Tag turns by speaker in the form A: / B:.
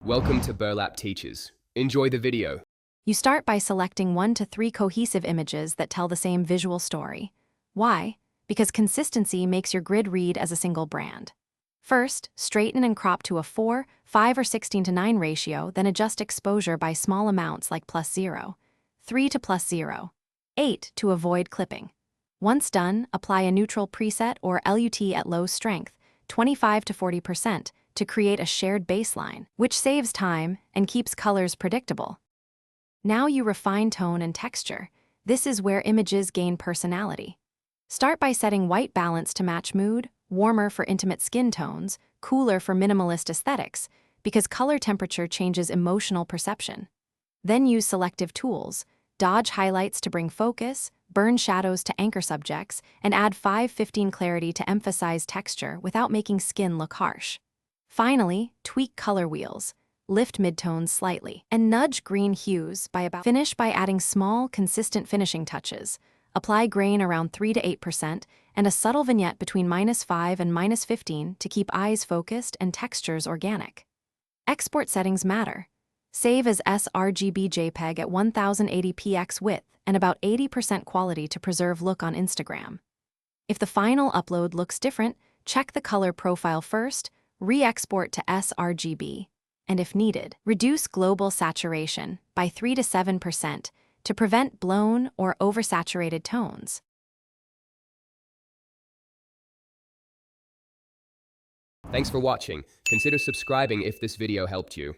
A: Welcome to Burlap Teachers. Enjoy the video.
B: You start by selecting 1 to 3 cohesive images that tell the same visual story. Why? Because consistency makes your grid read as a single brand. First, straighten and crop to a 4, 5, or 16:9 ratio, then adjust exposure by small amounts like +0, 3 to +0, 8 to avoid clipping. Once done, apply a neutral preset or LUT at low strength, 25 to 40%, to create a shared baseline, which saves time and keeps colors predictable. Now you refine tone and texture. This is where images gain personality. Start by setting white balance to match mood, warmer for intimate skin tones, cooler for minimalist aesthetics, because color temperature changes emotional perception. Then use selective tools, dodge highlights to bring focus, burn shadows to anchor subjects, and add 5:15 clarity to emphasize texture without making skin look harsh. Finally, tweak color wheels, lift midtones slightly, and nudge green hues by about. Finish by adding small, consistent finishing touches. Apply grain around 3 to 8% and a subtle vignette between -5 and -15 to keep eyes focused and textures organic. Export settings matter. Save as sRGB JPEG at 1080px width and about 80% quality to preserve look on Instagram. If the final upload looks different, check the color profile first, re-export to sRGB, and if needed, reduce global saturation by 3 to 7% to prevent blown or oversaturated tones.
A: Thanks for watching. Consider subscribing if this video helped you.